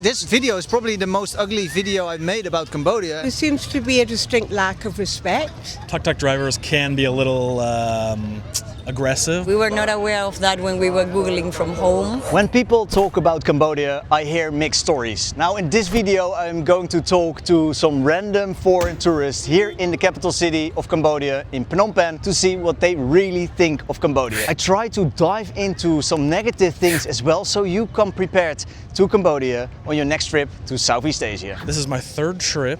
This video is probably the most ugly video I've made about Cambodia. There seems to be a distinct lack of respect. Tuk-tuk drivers can be a little aggressive. We were not aware of that when we were Googling from home. When people talk about Cambodia, I hear mixed stories. Now in this video I'm going to talk to some random foreign tourists here in the capital city of Cambodia, in Phnom Penh, to see what they really think of Cambodia. I try to dive into some negative things as well, so you come prepared to Cambodia on your next trip to Southeast Asia. This is my third trip.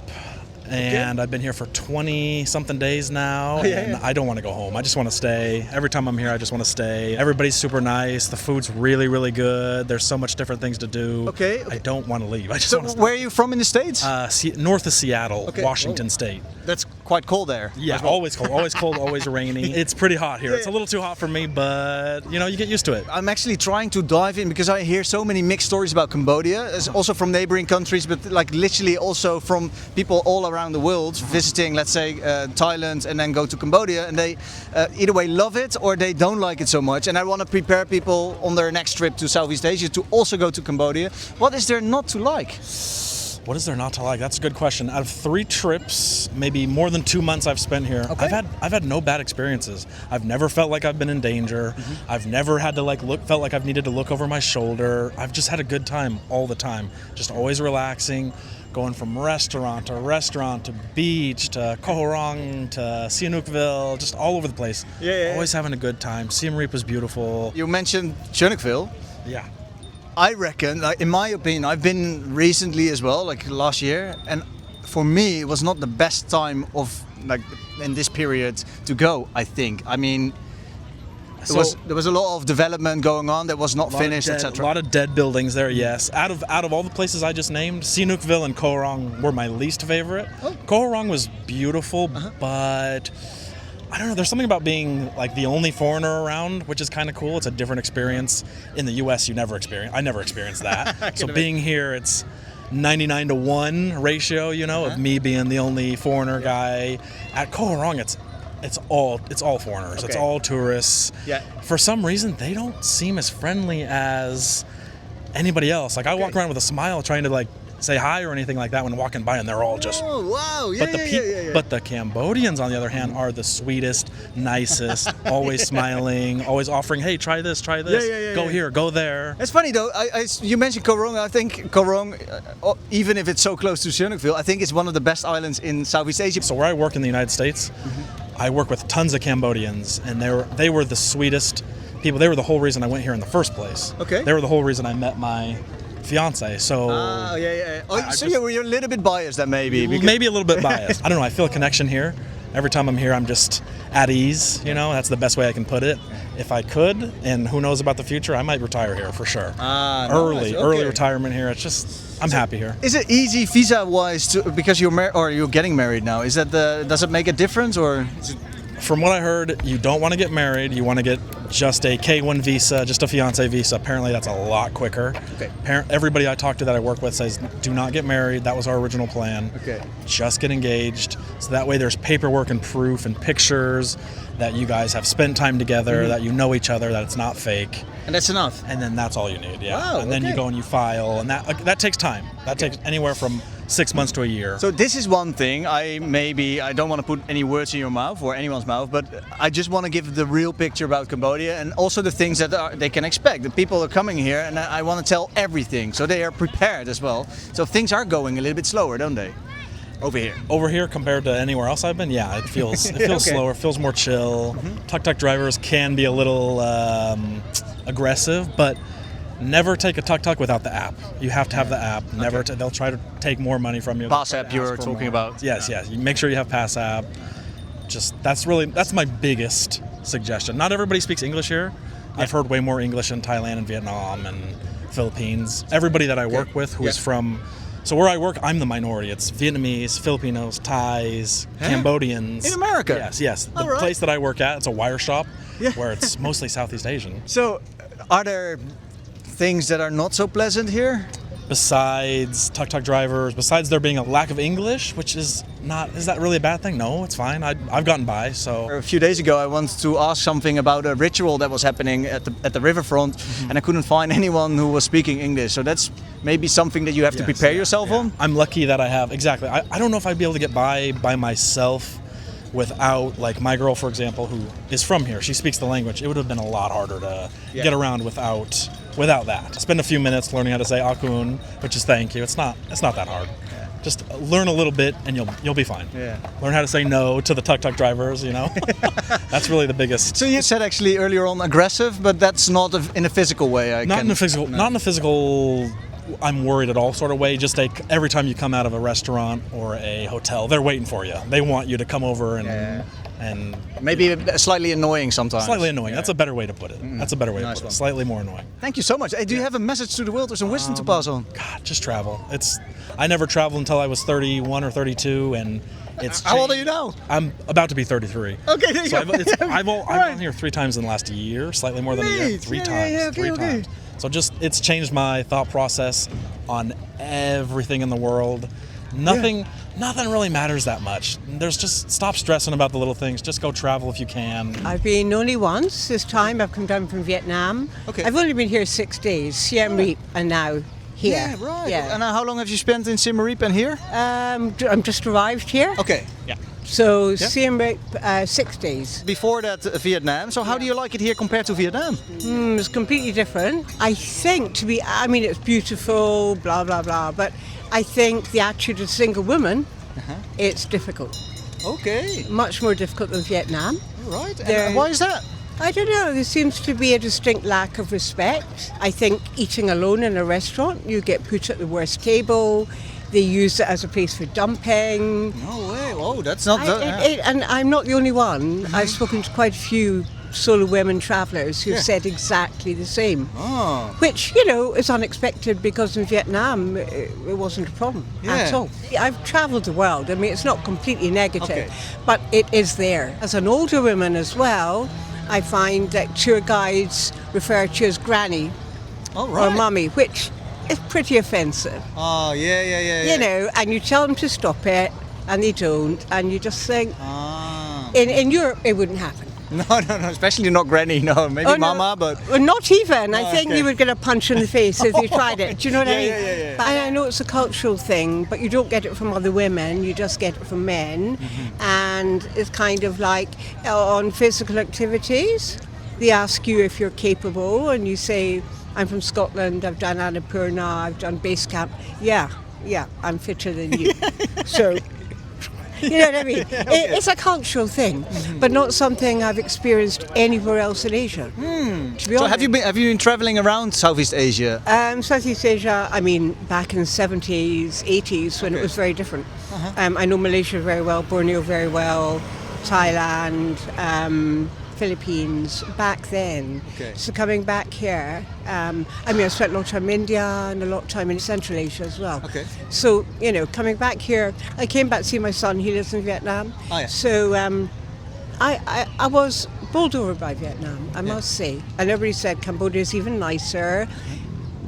And I've been here for 20-something days now, and I don't want to go home. I just want to stay. Every time I'm here, I just want to stay. Everybody's super nice. The food's really, really good. There's so much different things to do. Okay. I don't want to leave. I just So want to stay. where are you from in the States? North of Seattle, Washington State. That's quite cold there. Yeah, always cold, always rainy. It's pretty hot here. It's a little too hot for me, but you know, you get used to it. I'm actually trying to dive in because I hear so many mixed stories about Cambodia, also from neighboring countries, but like literally also from people all around the world visiting, let's say, Thailand and then go to Cambodia, and they either way love it or they don't like it so much. And I want to prepare people on their next trip to Southeast Asia to also go to Cambodia. What is there not to like? What is there not to like? That's a good question. Out of 3 trips, maybe more than 2 months I've spent here, I've had no bad experiences. I've never felt like I've been in danger. I've never had to felt like I've needed to look over my shoulder. I've just had a good time all the time. Just always relaxing, going from restaurant to beach to Koh Rong to Sihanoukville, just all over the place. Always having a good time. Siem Reap was beautiful. You mentioned Sihanoukville. Yeah. I reckon, in my opinion, I've been recently as well, like last year, and for me it was not the best time of like in this period to go. I think. I mean, there was a lot of development going on that was not finished, etc. A lot of dead buildings there. Yes. Out of all the places I just named, Sihanoukville and Koh Rong were my least favorite. Koh Rong was beautiful, but I don't know, there's something about being like the only foreigner around, which is kind of cool. It's a different experience. In the US, I never experienced that. So being here, it's 99-to-1 ratio, you know, of me being the only foreigner guy. At Koh Rong, it's all foreigners. It's all tourists. Yeah. For some reason, they don't seem as friendly as anybody else. Like I walk around with a smile trying to like say hi or anything like that when walking by, and they're all just. Oh wow! But the Cambodians, on the other hand, are the sweetest, nicest, always smiling, always offering, "Hey, try this, go here, go there." It's funny though. You mentioned Koh Rong. I think Koh Rong, even if it's so close to Sihanoukville, I think it's one of the best islands in Southeast Asia. So where I work in the United States, I work with tons of Cambodians, and they were the sweetest people. They were the whole reason I went here in the first place. Okay. They were the whole reason I met my fiance. So You're a little bit biased then maybe. Maybe a little bit biased. I don't know. I feel a connection here. Every time I'm here, I'm just at ease. You know, that's the best way I can put it. If I could, and who knows about the future, I might retire here for sure. Early retirement here. It's just, I'm happy here. Is it easy visa-wise because you're getting married now? Does it make a difference or? From what I heard, you don't want to get married. You want to get just a K1 visa, just a fiance visa. Apparently, that's a lot quicker. Okay. Everybody I talk to that I work with says, do not get married. That was our original plan. Okay. Just get engaged. So that way there's paperwork and proof and pictures that you guys have spent time together, that you know each other, that it's not fake. And that's enough? And then that's all you need, yeah. Wow, and then you go and you file, and that takes time. That takes anywhere from 6 months to a year. So this is one thing. I don't want to put any words in your mouth or anyone's mouth, but I just want to give the real picture about Cambodia and also the things that they can expect. The people are coming here, and I want to tell everything, so they are prepared as well. So things are going a little bit slower, don't they? Over here compared to anywhere else I've been, yeah, it feels slower, feels more chill. Tuk-tuk drivers can be a little aggressive, but never take a tuk-tuk without the app. You have to have the app. They'll try to take more money from you. Pass app you're talking about. Yes. You make sure you have Pass app. That's my biggest suggestion. Not everybody speaks English here. I've heard way more English in Thailand and Vietnam and Philippines. Everybody that I work with who is from. So where I work, I'm the minority. It's Vietnamese, Filipinos, Thais, Cambodians. In America? Yes. The place that I work at, it's a wire shop where it's mostly Southeast Asian. So, are there things that are not so pleasant here? besides tuk-tuk drivers, besides there being a lack of English, which is that really a bad thing? No, it's fine. I've gotten by, so. A few days ago I wanted to ask something about a ritual that was happening at the riverfront, and I couldn't find anyone who was speaking English, so that's maybe something that you have to prepare yourself on. I'm lucky that I have, exactly. I don't know if I'd be able to get by myself without, like my girl, for example, who is from here. She speaks the language. It would have been a lot harder to get around without that. Spend a few minutes learning how to say akun, which is thank you. It's not that hard. Yeah. Just learn a little bit and you'll be fine. Yeah. Learn how to say no to the tuk-tuk drivers, you know. That's really the biggest. So you said actually earlier on aggressive, but that's not in a physical way. Not in a physical I'm worried at all sort of way. Just like every time you come out of a restaurant or a hotel, they're waiting for you. They want you to come over and maybe slightly annoying sometimes. Slightly annoying. That's a better way to put it. That's a better way to put it. Slightly more annoying. Thank you so much. Hey, do you have a message to the world or some wisdom to pass on? God, just travel. I never traveled until I was 31 or 32, and it's. How old are you now? I'm about to be 33. Okay, there you so go. I've been here 3 times in the last year, slightly more than a year. Three times. So it's changed my thought process on everything in the world. Nothing really matters that much. There's just stop stressing about the little things. Just go travel if you can. I've been only once this time. I've come down from Vietnam. Okay. I've only been here 6 days. Siem Reap and now here. Yeah, right. Yeah. And how long have you spent in Siem Reap and here? I'm just arrived here. Okay. Yeah. So Siem Reap 6 days. Before that, Vietnam. So how do you like it here compared to Vietnam? It's completely different. I think it's beautiful, blah, blah, blah. But I think the attitude of a single woman, it's difficult. Okay. Much more difficult than Vietnam. Right. And why is that? I don't know. There seems to be a distinct lack of respect. I think eating alone in a restaurant, you get put at the worst table. They use it as a place for dumping. No way. Oh, that's not and I'm not the only one. I've spoken to quite a few solo women travellers who've said exactly the same. Oh. Which, is unexpected because in Vietnam it wasn't a problem at all. I've travelled the world. I mean, it's not completely negative, but it is there. As an older woman as well, I find that tour guides refer to you as granny or mummy, which is pretty offensive. Oh, yeah. And you tell them to stop it, and they don't, and you just think, in Europe it wouldn't happen. No, especially not granny, no, maybe mama, but... Well, not even. I think you would get a punch in the face if you tried it. Do you know what I mean? Yeah. And I know it's a cultural thing, but you don't get it from other women, you just get it from men. And it's kind of like on physical activities, they ask you if you're capable, and you say, I'm from Scotland, I've done Annapurna, I've done base camp. Yeah, I'm fitter than you. So... You know what I mean? It's a cultural thing, but not something I've experienced anywhere else in Asia. To be honest. So have you been traveling around Southeast Asia? Southeast Asia, back in the 70s, 80s, when it was very different. I know Malaysia very well, Borneo very well, Thailand, Philippines, back then. Okay. So coming back here, I spent a lot of time in India and a lot of time in Central Asia as well. Okay. So, coming back here, I came back to see my son, he lives in Vietnam. Oh, yeah. So I was bowled over by Vietnam, I must say. And everybody said Cambodia is even nicer.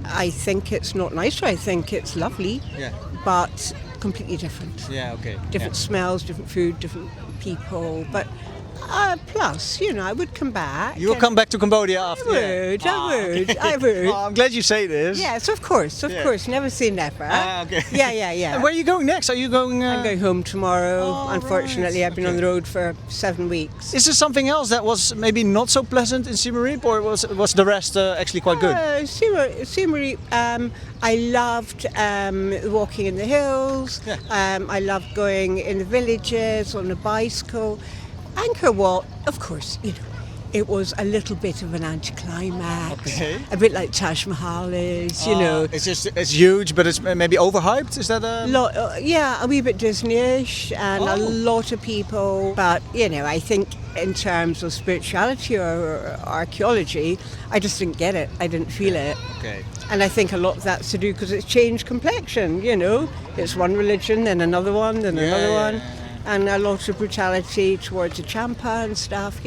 I think it's not nicer, I think it's lovely, but completely different. Yeah, okay. Different smells, different food, different people, but plus, I would come back. You will come back to Cambodia after? I would. Oh, I'm glad you say this. Yes, of course, never say never. Okay. Yeah. And where are you going next? Are you going... I'm going home tomorrow. Oh, unfortunately, right. I've been on the road for 7 weeks. Is there something else that was maybe not so pleasant in Siem Reap, or was the rest actually quite good? Siem Reap, I loved walking in the hills. Yeah. I loved going in the villages on a bicycle. Angkor Wat, of course, it was a little bit of an anticlimax. Okay. A bit like Taj Mahal is, It's huge, but it's maybe overhyped. Is that a wee bit Disney-ish, and a lot of people. But I think in terms of spirituality or archaeology, I just didn't get it. I didn't feel it. Okay. And I think a lot of that's to do because it's changed complexion. It's one religion, then another one, then another one. And a lot of brutality towards the Champa and stuff.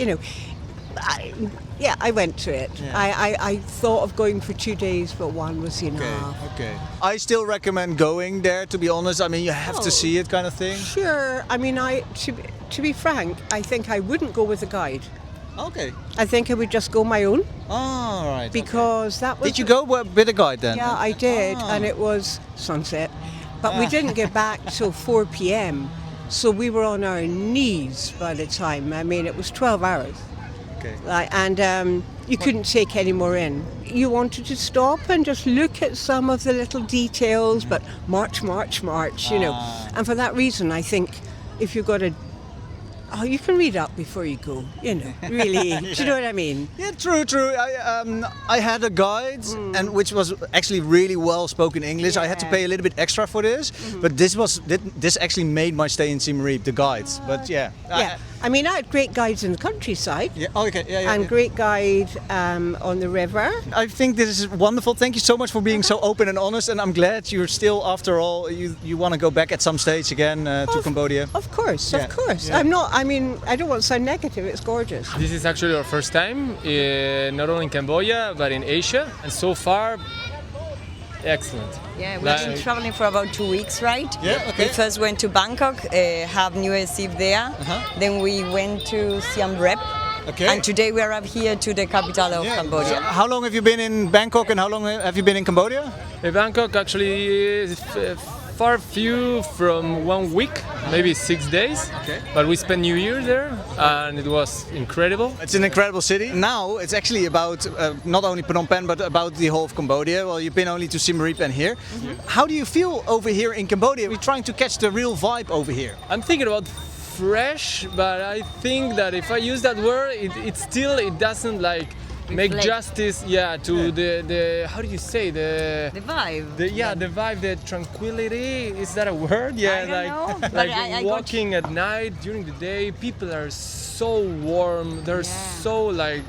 I went to it. Yeah. I thought of going for 2 days, but one was enough. Okay. I still recommend going there, to be honest. I mean, you have to see it, kind of thing. Sure. I mean, to be frank, I think I wouldn't go with a guide. Okay. I think I would just go my own. All right. Because that was... Did you go with a guide then? Yeah, I did, and it was sunset. But we didn't get back till 4 p.m. So we were on our knees by the time. I mean, it was 12 hours. Okay. And you couldn't take any more in. You wanted to stop and just look at some of the little details, but march, you know. And for that reason, I think if you've got you can read up before you go, you know, really. Do you know what I mean? Yeah, true. I had a guide, and which was actually really well spoken English. I had to pay a little bit extra for this, but this actually made my stay in Siem Reap, the guides. But yeah. I mean, I had great guides in the countryside. Yeah. Okay. Yeah. And great guide on the river. I think this is wonderful. Thank you so much for being so open and honest. And I'm glad you're still, after all, you want to go back at some stage again to Cambodia. Of course. Yeah. I'm not. I mean, I don't want to sound negative. It's gorgeous. This is actually our first time, not only in Cambodia, but in Asia. And so far, excellent. Yeah, we've been traveling for about 2 weeks, right? Yeah, okay. We first went to Bangkok, have New Year's Eve there. Then we went to Siem Reap. Okay. And today we are up here to the capital of Cambodia. So how long have you been in Bangkok and how long have you been in Cambodia? Bangkok actually is far few from 1 week, maybe 6 days. Okay. But we spent New Year there and it was incredible. It's an incredible city. Now it's actually about not only Phnom Penh but about the whole of Cambodia. Well, you've been only to Siem Reap and here. How do you feel over here in Cambodia? We're trying to catch the real vibe over here. I'm thinking about fresh, but I think that if I use that word, it doesn't like make justice to the how do you say the vibe. The vibe, the tranquility, is that a word? I don't know, like I walking at night during the day, people are so warm, they're so like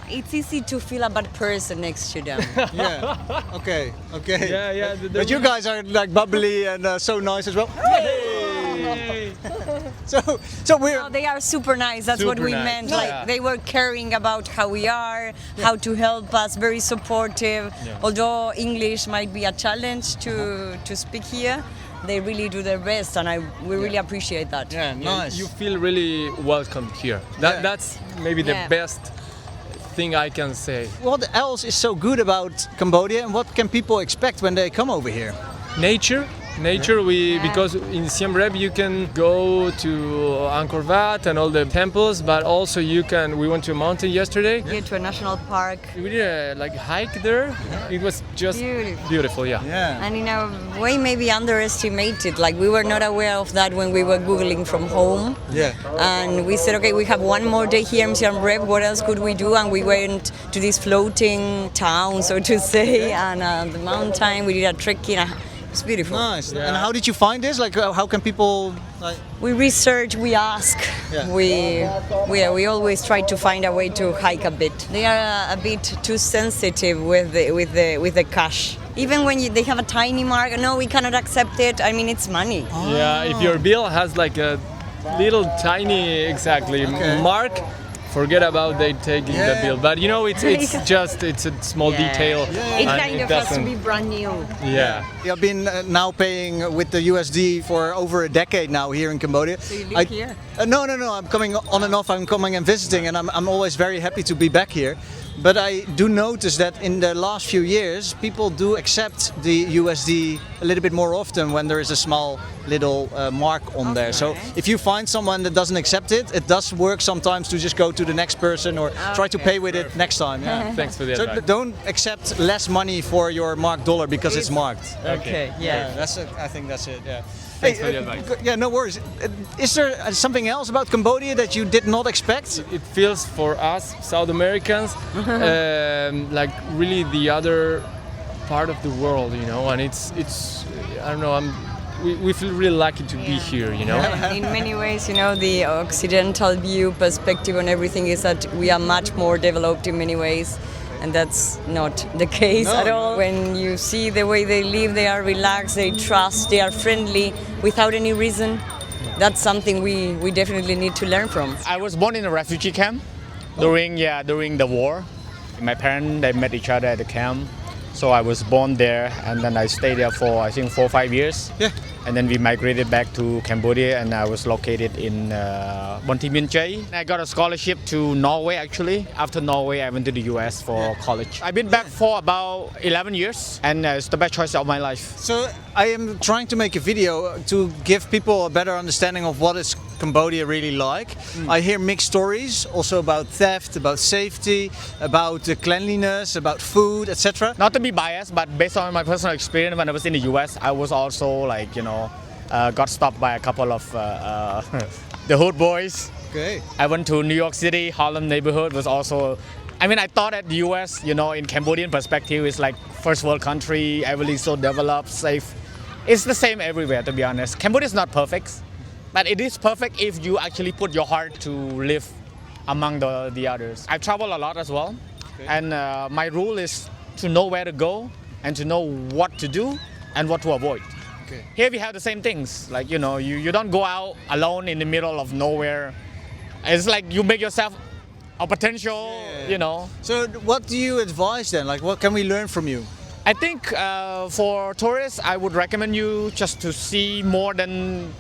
it's easy to feel a bad person next to them. Yeah. Okay. Yeah. But you guys are like bubbly and so nice as well. Hey! So we're. No, they are super nice. That's what we meant. Like they were caring about how we are, how to help us. Very supportive. Yeah. Although English might be a challenge to speak here, they really do their best, and we really appreciate that. Yeah, nice. You feel really welcome here. That's maybe the best thing I can say. What else is so good about Cambodia, and what can people expect when they come over here? Nature, because in Siem Reap you can go to Angkor Wat and all the temples, but also we went to a mountain yesterday. Yeah, to a national park. We did a hike there. It was just beautiful, yeah. And in a way maybe underestimated. Like we were not aware of that when we were Googling from home. Yeah. And we said, okay, we have one more day here in Siem Reap. What else could we do? And we went to this floating town, so to say, and the mountain. We did a trekking. It's beautiful. Nice. Yeah. And how did you find this? Like, how can people? We research, we ask. Yeah. We always try to find a way to hike a bit. They are a bit too sensitive with the cash. Even when they have a tiny mark, no, we cannot accept it. I mean, it's money. Oh. Yeah, if your bill has like a little tiny mark. Forget about they taking the bill, but you know it's a small detail. It kind of has to be brand new. Yeah. I've been now paying with the USD for over a decade now here in Cambodia. So you live here? No. I'm coming on and off. I'm coming and visiting, and I'm always very happy to be back here. But I do notice that in the last few years, people do accept the USD a little bit more often when there is a small little mark on there. So if you find someone that doesn't accept it, it does work sometimes to just go to the next person or try to pay with it next time. Yeah. Thanks for the advice. So don't accept less money for your marked dollar because it's marked. Okay. Yeah. I think that's it. Yeah. Thanks for the advice. Yeah, no worries. Is there something else about Cambodia that you did not expect? It feels for us South Americans like really the other part of the world, you know, and it's I don't know, we feel really lucky to be here, you know. In many ways, you know, the Occidental view perspective on everything is that we are much more developed in many ways. And that's not the case at all. When you see the way they live, they are relaxed, they trust, they are friendly without any reason. That's something we definitely need to learn from. I was born in a refugee camp during the war. My parents, they met each other at the camp. So I was born there, and then I stayed there for I think 4 or 5 years. Yeah. And then we migrated back to Cambodia, and I was located in Bon Thi Minh Chay. I got a scholarship to Norway actually. After Norway, I went to the US for college. I've been back for about 11 years, and it's the best choice of my life. So I am trying to make a video to give people a better understanding of what is Cambodia really like. I hear mixed stories also about theft, about safety, about cleanliness, about food, etc. Not to be biased, but based on my personal experience when I was in the US, I was also got stopped by a couple of the hood boys. Okay. I went to New York City, Harlem neighborhood was also, I thought that the US, in Cambodian perspective, is like first world country, everything's so developed, safe. It's the same everywhere, to be honest. Cambodia is not perfect, but it is perfect if you actually put your heart to live among the others. I travel a lot as well, and my rule is to know where to go and to know what to do and what to avoid. Okay. Here we have the same things, like you don't go out alone in the middle of nowhere. It's like you make yourself a potential, So what do you advise then? Like, what can we learn from you? I think for tourists, I would recommend you just to see more than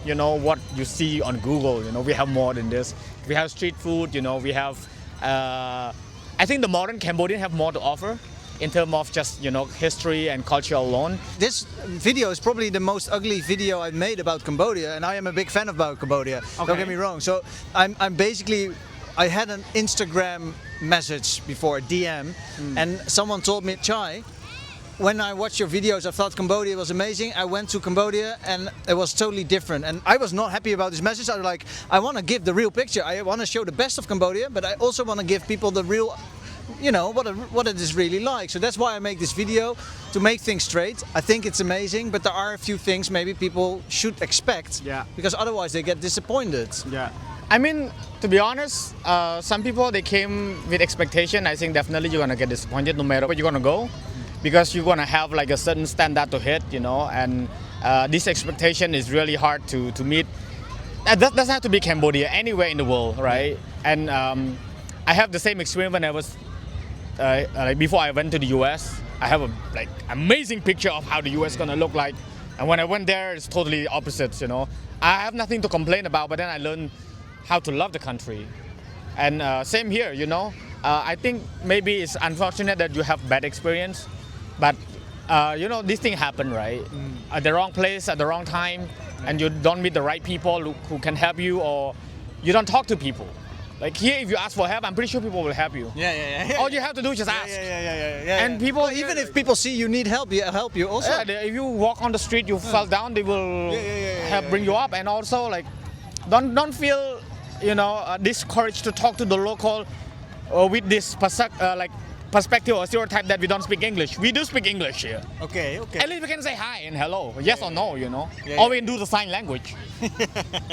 what you see on Google. We have more than this. We have street food. We have. I think the modern Cambodian have more to offer in terms of just history and culture alone. This video is probably the most ugly video I've made about Cambodia, and I am a big fan about Cambodia. Don't get me wrong. So I'm basically, I had an Instagram message before, a DM, and someone told me, Chai, when I watched your videos, I thought Cambodia was amazing. I went to Cambodia and it was totally different. And I was not happy about this message. I was like, I want to give the real picture. I want to show the best of Cambodia, but I also want to give people the real, what it is really like. So that's why I make this video, to make things straight. I think it's amazing, but there are a few things maybe people should expect. Yeah. Because otherwise they get disappointed. Yeah. To be honest, some people, they came with expectation. I think definitely you're gonna get disappointed no matter where you're gonna go, because you're gonna have like a certain standard to hit, and this expectation is really hard to meet. That doesn't have to be Cambodia, anywhere in the world, right? And I have the same experience when I was, before I went to the US. I have a amazing picture of how the US is gonna look like, and when I went there, it's totally the opposite. I have nothing to complain about, but then I learned how to love the country. And same here, I think maybe it's unfortunate that you have bad experience, but these things happen, right? At the wrong place, at the wrong time, and you don't meet the right people who can help you, or you don't talk to people. Like here, if you ask for help, I'm pretty sure people will help you. Yeah. All you have to do is just ask. Yeah. And people, well, even if people see you need help, help you also. Yeah, if you walk on the street, you fall down, they will help bring you up. And also, don't feel, discouraged to talk to the local with this perspective or stereotype that we don't speak English. We do speak English here. Okay. At least we can say hi and hello, yes or no, or we can do the sign language,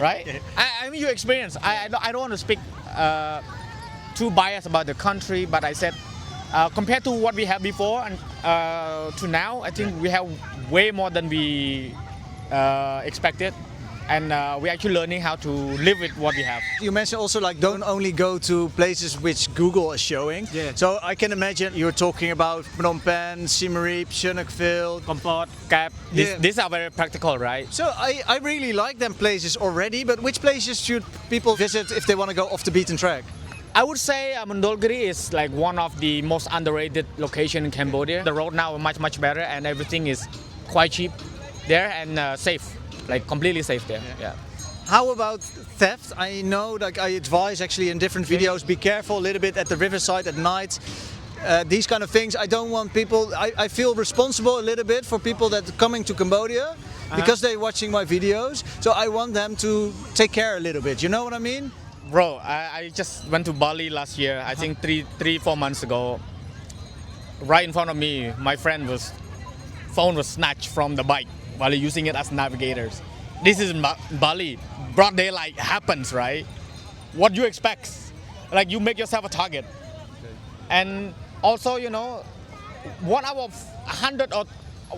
right? I mean, your experience. I don't want to speak too biased about the country, but I said compared to what we had before and to now, I think we have way more than we expected. And we're actually learning how to live with what we have. You mentioned also don't only go to places which Google is showing. Yeah. So I can imagine you're talking about Phnom Penh, Siem Reap, Chunukville, Kampot, Kap. These are very practical, right? So I really like them places already, but which places should people visit if they want to go off the beaten track? I would say Mondulkiri is one of the most underrated locations in Cambodia. The road now is much better, and everything is quite cheap there and safe. Completely safe there. Yeah. How about theft? I know, I advise actually in different videos, be careful a little bit at the riverside at night. These kind of things. I don't want people. I feel responsible a little bit for people that are coming to Cambodia because they're watching my videos. So I want them to take care a little bit. You know what I mean? Bro, I just went to Bali last year. I think 3-4 months ago. Right in front of me, my friend's phone was snatched from the bike while using it as navigators. This is Bali. Broad daylight happens, right? What do you expect? You make yourself a target. Okay. And also, 1 hour of 100 or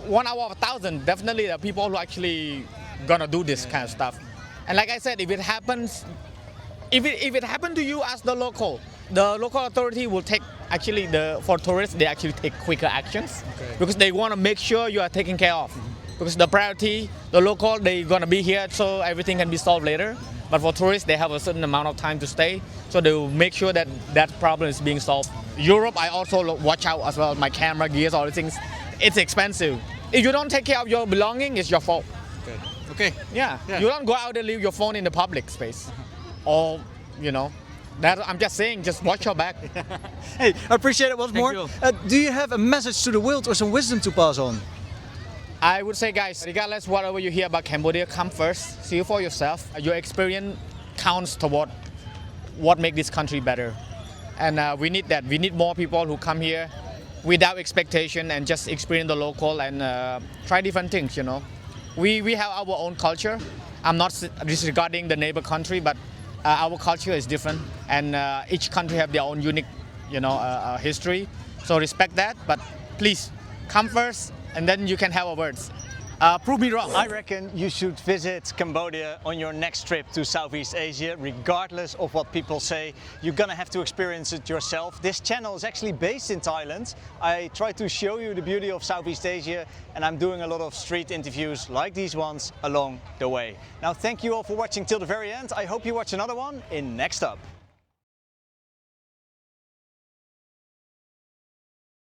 1 hour of 1,000, definitely there are people who actually gonna do this kind of stuff. And like I said, if it happens, if it happened to you as the local, the local authority will take actually for tourists they actually take quicker actions because they want to make sure you are taken care of. Because the priority, the local, they're gonna be here so everything can be solved later. But for tourists, they have a certain amount of time to stay, so they will make sure that that problem is being solved. Europe, I also watch out as well. My camera, gears, all the things. It's expensive. If you don't take care of your belonging, it's your fault. Okay. Yeah. You don't go out and leave your phone in the public space, or That I'm just saying, just watch your back. Hey, I appreciate it once more. you. Do you have a message to the world or some wisdom to pass on? I would say, guys, regardless whatever you hear about Cambodia, come first, see for yourself. Your experience counts toward what makes this country better. And we need that. We need more people who come here without expectation and just experience the local and try different things, We have our own culture. I'm not disregarding the neighbor country, but our culture is different. And each country have their own unique, history. So respect that, but please come first and then you can have our words. Prove me wrong. I reckon you should visit Cambodia on your next trip to Southeast Asia, regardless of what people say. You're gonna have to experience it yourself. This channel is actually based in Thailand. I try to show you the beauty of Southeast Asia, and I'm doing a lot of street interviews like these ones along the way. Now, thank you all for watching till the very end. I hope you watch another one in Next Up.